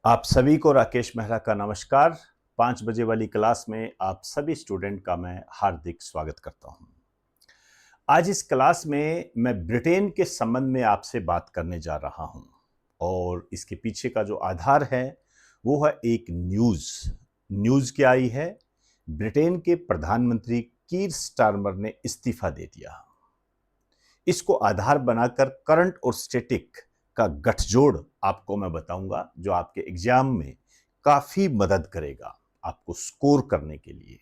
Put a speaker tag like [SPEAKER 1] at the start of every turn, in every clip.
[SPEAKER 1] आप सभी को राकेश मेहरा का नमस्कार। 5 बजे वाली क्लास में आप सभी स्टूडेंट का मैं हार्दिक स्वागत करता हूं। आज इस क्लास में मैं ब्रिटेन के संबंध में आपसे बात करने जा रहा हूं और इसके पीछे का जो आधार है वो है एक न्यूज़ क्या आई है। ब्रिटेन के प्रधानमंत्री कीर स्टारमर ने इस्तीफा दे दिया। इसको आधार बनाकर करंट और स्टैटिक का गठजोड़ आपको मैं बताऊंगा, जो आपके एग्जाम में काफी मदद करेगा आपको स्कोर करने के लिए,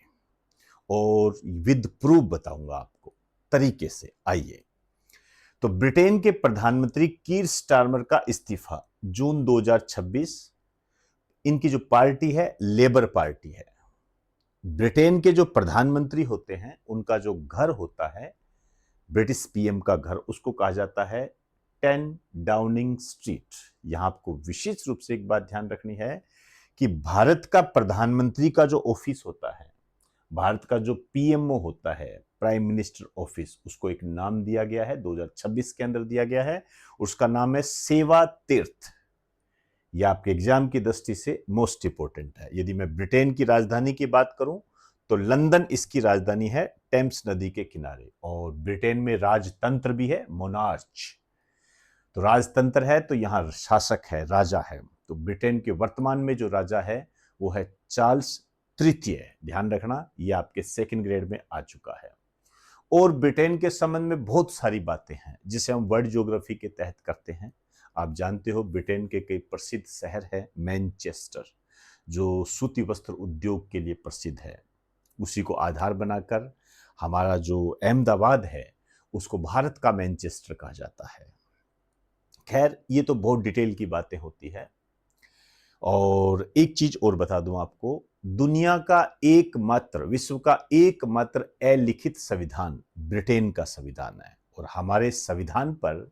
[SPEAKER 1] और विद प्रूफ बताऊंगा आपको तरीके से। आइए, तो ब्रिटेन के प्रधानमंत्री कीर स्टारमर का इस्तीफा जून 2026। इनकी जो पार्टी है लेबर पार्टी है। ब्रिटेन के जो प्रधानमंत्री होते हैं उनका जो घर होता है, ब्रिटिश पीएम का घर, उसको कहा जाता है 10 डाउनिंग स्ट्रीट। यहां आपको विशेष रूप से एक बात ध्यान रखनी है कि भारत का प्रधानमंत्री का जो ऑफिस होता है, भारत का जो पीएमओ होता है, प्राइम मिनिस्टर ऑफिस, उसको एक नाम दिया गया है, 2026 के अंदर दिया गया है। उसका नाम है सेवा तीर्थ। यह आपके एग्जाम की दृष्टि से मोस्ट इंपोर्टेंट है। यदि मैं ब्रिटेन की राजधानी की बात करूं तो लंदन इसकी राजधानी है, टेम्स नदी के किनारे। और ब्रिटेन में राजतंत्र भी है, मोनार्च। तो राजतंत्र है तो यहां शासक है, राजा है। तो ब्रिटेन के वर्तमान में जो राजा है वो है चार्ल्स तृतीय। ध्यान रखना, ये आपके सेकंड ग्रेड में आ चुका है। और ब्रिटेन के संबंध में बहुत सारी बातें हैं जिसे हम वर्ल्ड ज्योग्राफी के तहत करते हैं। आप जानते हो ब्रिटेन के कई प्रसिद्ध शहर है, मैनचेस्टर, जो सूती वस्त्र उद्योग के लिए प्रसिद्ध है। उसी को आधार बनाकर हमारा जो अहमदाबाद है उसको भारत का मैनचेस्टर कहा जाता है। खैर, ये तो बहुत डिटेल की बातें होती है। और एक चीज और बता दूं आपको, दुनिया का एकमात्र, विश्व का एकमात्र अलिखित संविधान ब्रिटेन का संविधान है। और हमारे संविधान पर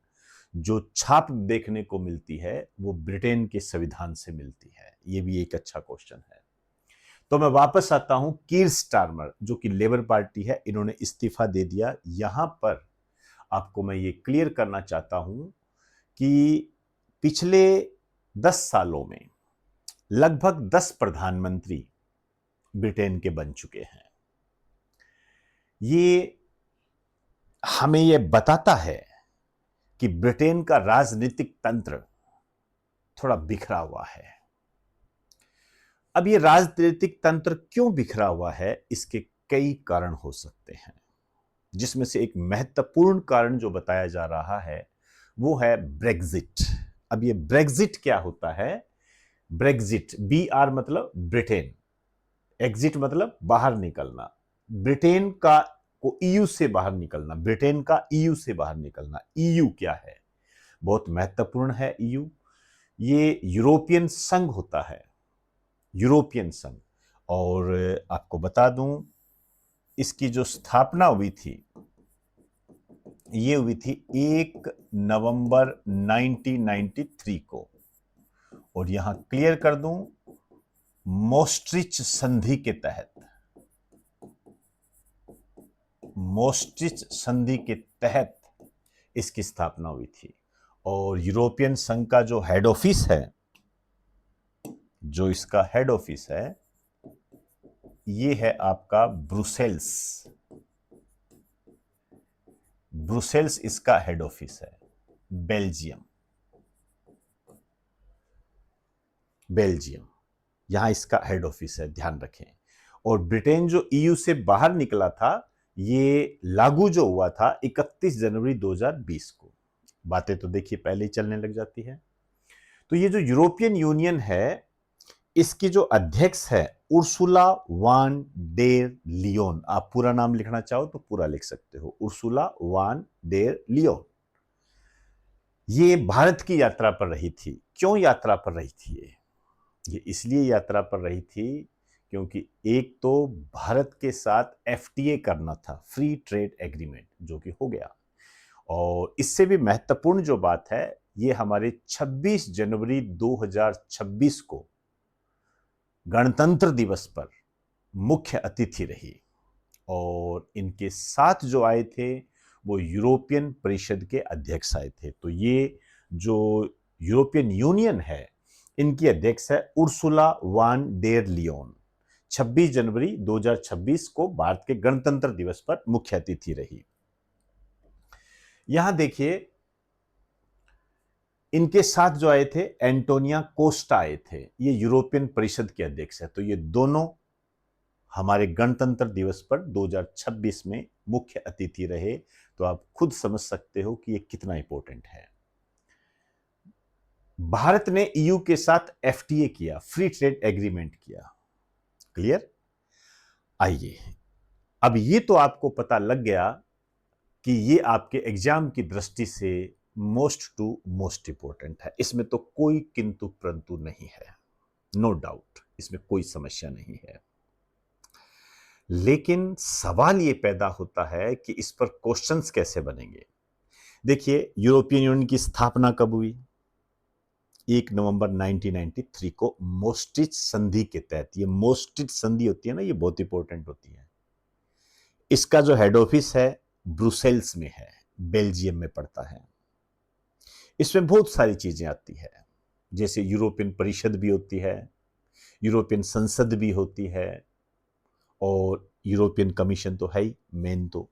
[SPEAKER 1] जो छाप देखने को मिलती है वो ब्रिटेन के संविधान से मिलती है। ये भी एक अच्छा क्वेश्चन है। तो मैं वापस आता हूं, कीर स्टारमर जो कि लेबर पार्टी है, इन्होंने इस्तीफा दे दिया। यहां पर आपको मैं ये क्लियर करना चाहता हूं कि पिछले 10 सालों में लगभग 10 प्रधानमंत्री ब्रिटेन के बन चुके हैं। ये हमें ये बताता है कि ब्रिटेन का राजनीतिक तंत्र थोड़ा बिखरा हुआ है। अब ये राजनीतिक तंत्र क्यों बिखरा हुआ है, इसके कई कारण हो सकते हैं, जिसमें से एक महत्वपूर्ण कारण जो बताया जा रहा है वो है ब्रेग्जिट। अब ये ब्रेग्जिट क्या होता है? ब्रेग्जिट, बी आर मतलब ब्रिटेन, एग्जिट मतलब बाहर निकलना, ब्रिटेन का को ईयू से बाहर निकलना, ब्रिटेन का ईयू से बाहर निकलना। ईयू क्या है? बहुत महत्वपूर्ण है ईयू। ये यूरोपियन संघ होता है, यूरोपियन संघ। और आपको बता दूं, इसकी जो स्थापना हुई थी ये हुई थी 1 नवंबर 1993 को। और यहां क्लियर कर दूं, मोस्ट्रिच संधि के तहत, मोस्ट्रिच संधि के तहत इसकी स्थापना हुई थी। और यूरोपियन संघ का जो हेड ऑफिस है, जो इसका हेड ऑफिस है, ये है आपका ब्रुसेल्स। ब्रुसेल्स इसका हेड ऑफिस है। बेल्जियम, बेल्जियम यहां इसका हेड ऑफिस है, ध्यान रखें। और ब्रिटेन जो ईयू से बाहर निकला था, ये लागू जो हुआ था 31 जनवरी 2020 को। बातें तो देखिए पहले ही चलने लग जाती है। तो ये जो यूरोपियन यूनियन है, इसकी जो अध्यक्ष है उर्सुला वान डेर लियोन। आप पूरा नाम लिखना चाहो तो पूरा लिख सकते हो, उर्सुला वान डेर लियोन। ये भारत की यात्रा पर रही थी। क्यों यात्रा पर रही थी? ये इसलिए यात्रा पर रही थी क्योंकि एक तो भारत के साथ एफटीए करना था, फ्री ट्रेड एग्रीमेंट, जो कि हो गया। और इससे भी महत्वपूर्ण जो बात है, ये हमारे 26 जनवरी 2026 को गणतंत्र दिवस पर मुख्य अतिथि रही। और इनके साथ जो आए थे वो यूरोपियन परिषद के अध्यक्ष आए थे। तो ये जो यूरोपियन यूनियन है, इनकी अध्यक्ष है उर्सुला वान डेर लियोन। 26 जनवरी 2026 को भारत के गणतंत्र दिवस पर मुख्य अतिथि रही। यहां देखिए, इनके साथ जो आए थे एंटोनिया कोस्टा आए थे, ये यूरोपियन परिषद के अध्यक्ष है। तो ये दोनों हमारे गणतंत्र दिवस पर 2026 में मुख्य अतिथि रहे। तो आप खुद समझ सकते हो कि ये कितना इंपॉर्टेंट है। भारत ने ईयू के साथ एफटीए किया, फ्री ट्रेड एग्रीमेंट किया। क्लियर? आइए, अब ये तो आपको पता लग गया कि ये आपके एग्जाम की दृष्टि से मोस्ट टू मोस्ट इंपॉर्टेंट है। इसमें तो कोई किंतु परंतु नहीं है, नो डाउट, इसमें कोई समस्या नहीं है। लेकिन सवाल ये पैदा होता है कि इस पर क्वेश्चंस कैसे बनेंगे। देखिए, यूरोपियन यूनियन की स्थापना कब हुई? 1 नवंबर 1993 को मोस्ट्रिच संधि के तहत। ये मोस्ट्रिच संधि होती है ना, ये बहुत इंपॉर्टेंट होती है। इसका जो हेड ऑफिस है ब्रुसेल्स में है, बेल्जियम में पड़ता है। इसमें बहुत सारी चीजें आती है, जैसे यूरोपियन परिषद भी होती है, यूरोपियन संसद भी होती है, और यूरोपियन कमीशन तो है ही मेन। तो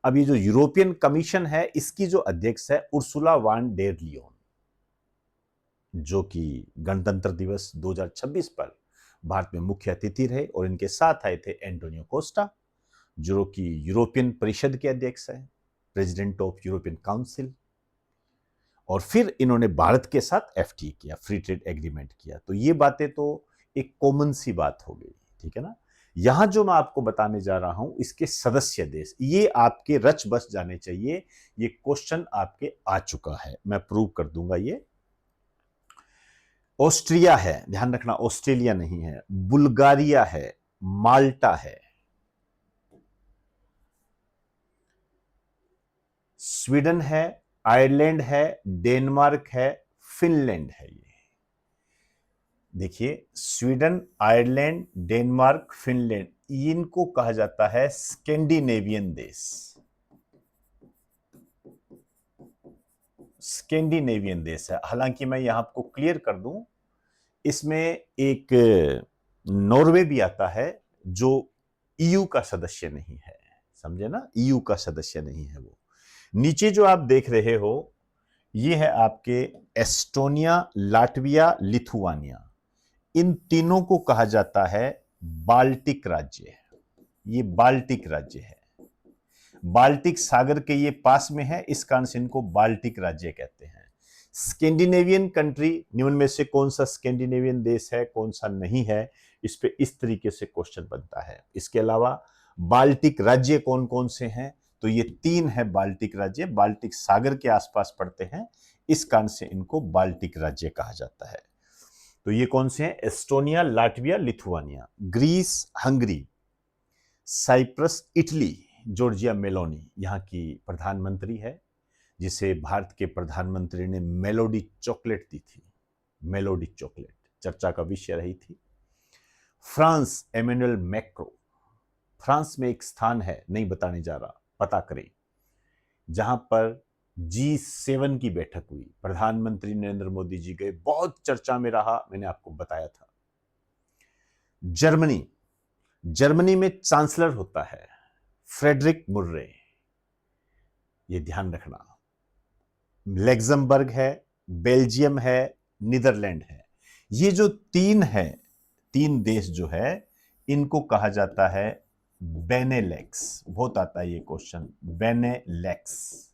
[SPEAKER 1] अब ये जो यूरोपियन कमीशन है, इसकी जो अध्यक्ष है उर्सुला वान डेर लियोन, जो कि गणतंत्र दिवस 2026 पर भारत में मुख्य अतिथि रहे। और इनके साथ आए थे एंटोनियो कोस्टा, जो कि यूरोपियन परिषद के अध्यक्ष है, प्रेसिडेंट ऑफ यूरोपियन काउंसिल। और फिर इन्होंने भारत के साथ एफटीए किया, फ्री ट्रेड एग्रीमेंट किया। तो ये बातें तो एक कॉमन सी बात हो गई, ठीक है ना। यहां जो मैं आपको बताने जा रहा हूं, इसके सदस्य देश, ये आपके रच बस जाने चाहिए। ये क्वेश्चन आपके आ चुका है, मैं प्रूव कर दूंगा। ये ऑस्ट्रिया है, ध्यान रखना, ऑस्ट्रेलिया नहीं है। बुल्गारिया है, माल्टा है, स्वीडन है, आयरलैंड है, डेनमार्क है, फिनलैंड है। ये देखिए, स्वीडन, आयरलैंड, डेनमार्क, फिनलैंड, इनको कहा जाता है स्कैंडिनेवियन देश। स्कैंडिनेवियन देश है। हालांकि मैं यहां आपको क्लियर कर दूं, इसमें एक नॉर्वे भी आता है, जो ईयू का सदस्य नहीं है, समझे ना, ईयू का सदस्य नहीं है वो। नीचे जो आप देख रहे हो, ये है आपके एस्टोनिया, लाटविया, लिथुआनिया। इन तीनों को कहा जाता है बाल्टिक राज्य। ये बाल्टिक राज्य है, बाल्टिक सागर के ये पास में है, इस कारण से इनको बाल्टिक राज्य कहते हैं। स्कैंडिनेवियन कंट्री, निम्न में से कौन सा स्कैंडिनेवियन देश है, कौन सा नहीं है, इस पे इस तरीके से क्वेश्चन बनता है। इसके अलावा बाल्टिक राज्य कौन कौन से हैं, तो ये 3 है बाल्टिक राज्य, बाल्टिक सागर के आसपास पड़ते हैं, इस कारण से इनको बाल्टिक राज्य कहा जाता है। तो ये कौन से हैं? Estonia, Latvia, Lithuania. Greece, Hungary, Cyprus, Italy, Giorgia Meloni यहाँ की प्रधानमंत्री है, जिसे भारत के प्रधानमंत्री ने मेलोडी चॉकलेट दी थी। मेलोडी चॉकलेट चर्चा का विषय रही थी। France, Emmanuel macro. फ्रांस में एक स्थान है, नहीं बताने जा रहा, पता करें, जहां पर G7 की बैठक हुई, प्रधानमंत्री नरेंद्र मोदी जी गए, बहुत चर्चा में रहा, मैंने आपको बताया था। जर्मनी, जर्मनी में चांसलर होता है फ्रेडरिक मुर्रे, ये ध्यान रखना। लग्जमबर्ग है, बेल्जियम है, नीदरलैंड है। ये जो 3 है, 3 देश जो है, इनको कहा जाता है बेनेलेक्स। बहुत आता है ये क्वेश्चन, बेनेलेक्स।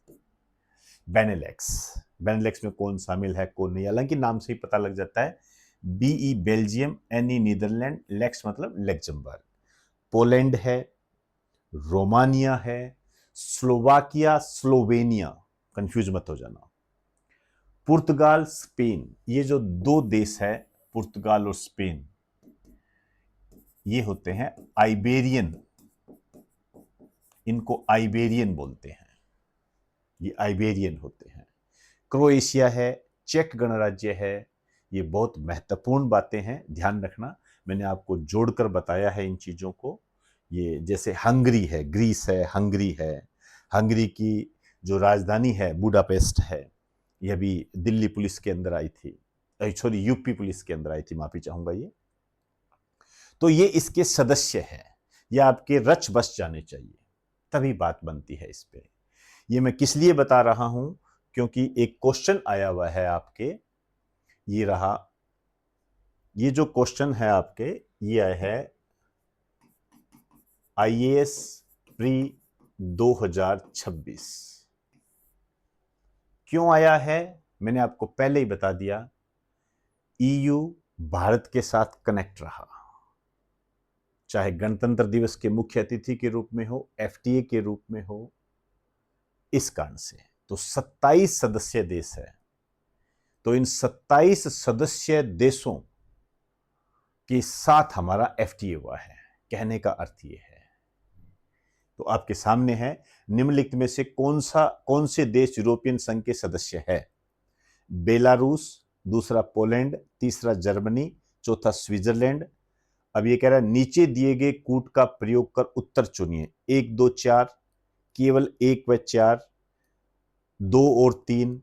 [SPEAKER 1] बेनेलेक्स, बेनेलेक्स में कौन शामिल है, कौन नहीं, हालांकि नाम से ही पता लग जाता है। BE Belgium, NE Netherland, Lux मतलब लग्जमबर्ग। पोलैंड है, रोमानिया है, स्लोवाकिया, स्लोवेनिया, कंफ्यूज मत हो जाना, पुर्तगाल, स्पेन। ये जो 2 देश है, पुर्तगाल और स्पेन, ये होते हैं आइबेरियन, इनको आइबेरियन बोलते हैं, ये आइबेरियन होते हैं। क्रोएशिया है, चेक गणराज्य है। ये बहुत महत्वपूर्ण बातें हैं, ध्यान रखना, मैंने आपको जोड़कर बताया है इन चीजों को। ये जैसे हंगरी है, ग्रीस है, हंगरी है। हंगरी की जो राजधानी है बुडापेस्ट है, यह भी दिल्ली पुलिस के अंदर आई थी। सॉरी यूपी पुलिस के अंदर आई थी, माफी चाहूंगा ये। तो ये इसके सदस्य हैं, ये आपके रच बस जाने चाहिए, तभी बात बनती है इस पे। ये मैं किस लिए बता रहा हूं, क्योंकि एक क्वेश्चन आया हुआ है आपके, ये रहा, ये जो क्वेश्चन है आपके, ये है आईएएस प्री 2026। क्यों आया है, मैंने आपको पहले ही बता दिया, ईयू भारत के साथ कनेक्ट रहा, चाहे गणतंत्र दिवस के मुख्य अतिथि के रूप में हो, एफटीए के रूप में हो, इस कारण से। तो 27 सदस्य देश है, तो इन 27 सदस्य देशों के साथ हमारा एफटीए हुआ है, कहने का अर्थ ये है। तो आपके सामने है, निम्नलिखित में से कौन से देश यूरोपियन संघ के सदस्य है? बेलारूस, दूसरा पोलैंड, तीसरा जर्मनी, चौथा स्विट्जरलैंड। अब ये कह रहा है नीचे दिए गए कूट का प्रयोग कर उत्तर चुनिए, 1, 2, 4, केवल 1 व 4, 2 और 3,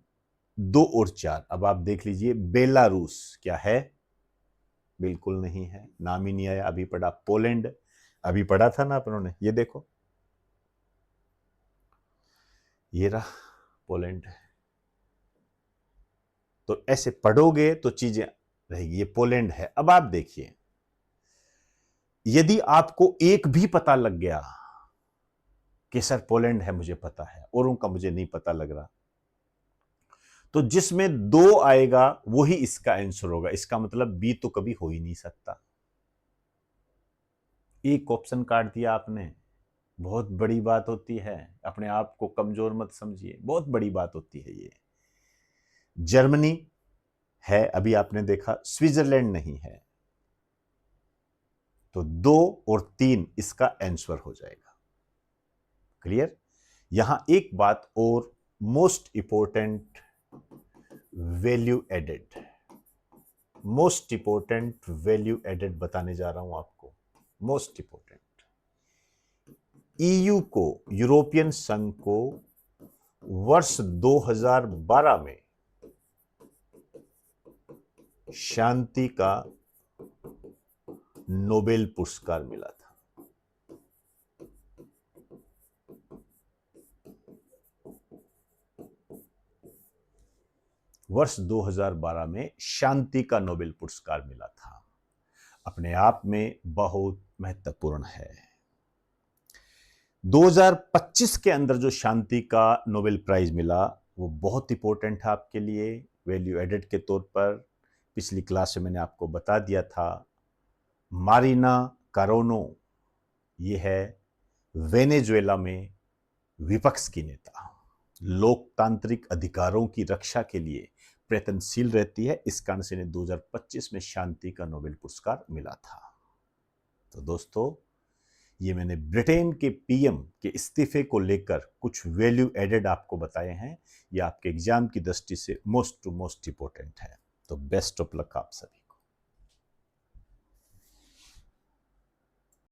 [SPEAKER 1] 2 और 4। अब आप देख लीजिए, बेलारूस क्या है? बिल्कुल नहीं है, नाम ही नहीं आया। अभी पढ़ा पोलैंड, अभी पढ़ा था ना अपनों ने, ये देखो, ये रहा पोलैंड। तो ऐसे पढ़ोगे तो चीजें रहेगी, ये पोलैंड है। अब आप देखिए, यदि आपको एक भी पता लग गया कि सर पोलैंड है, मुझे पता है, और उनका मुझे नहीं पता लग रहा, तो जिसमें 2 आएगा वही इसका आंसर होगा। इसका मतलब बी तो कभी हो ही नहीं सकता। एक ऑप्शन काट दिया आपने, बहुत बड़ी बात होती है, अपने आप को कमजोर मत समझिए, बहुत बड़ी बात होती है ये। जर्मनी है, अभी आपने देखा, स्विट्जरलैंड नहीं है, तो 2 और 3 इसका आंसर हो जाएगा। क्लियर? यहां एक बात और, most important value added, most important value added बताने जा रहा हूं आपको। मोस्ट इंपोर्टेंट, ईयू को, यूरोपियन संघ को वर्ष 2012 में शांति का नोबेल पुरस्कार मिला था। वर्ष 2012 में शांति का नोबेल पुरस्कार मिला था, अपने आप में बहुत महत्वपूर्ण है। 2025 के अंदर जो शांति का नोबेल प्राइज मिला वो बहुत इंपॉर्टेंट है आपके लिए, वैल्यू एडेड के तौर पर। पिछली क्लास में मैंने आपको बता दिया था, मारिना कारोनो, ये है वेनेजुएला में विपक्ष की नेता, लोकतांत्रिक अधिकारों की रक्षा के लिए प्रयत्नशील रहती है, इस कारण से इन्हें 2025 में शांति का नोबेल पुरस्कार मिला था। तो दोस्तों, ये मैंने ब्रिटेन के पीएम के इस्तीफे को लेकर कुछ वैल्यू एडेड आपको बताए हैं, ये आपके एग्जाम की दृष्टि से मोस्ट इंपॉर्टेंट है। तो बेस्ट ऑफ लक आप सभी।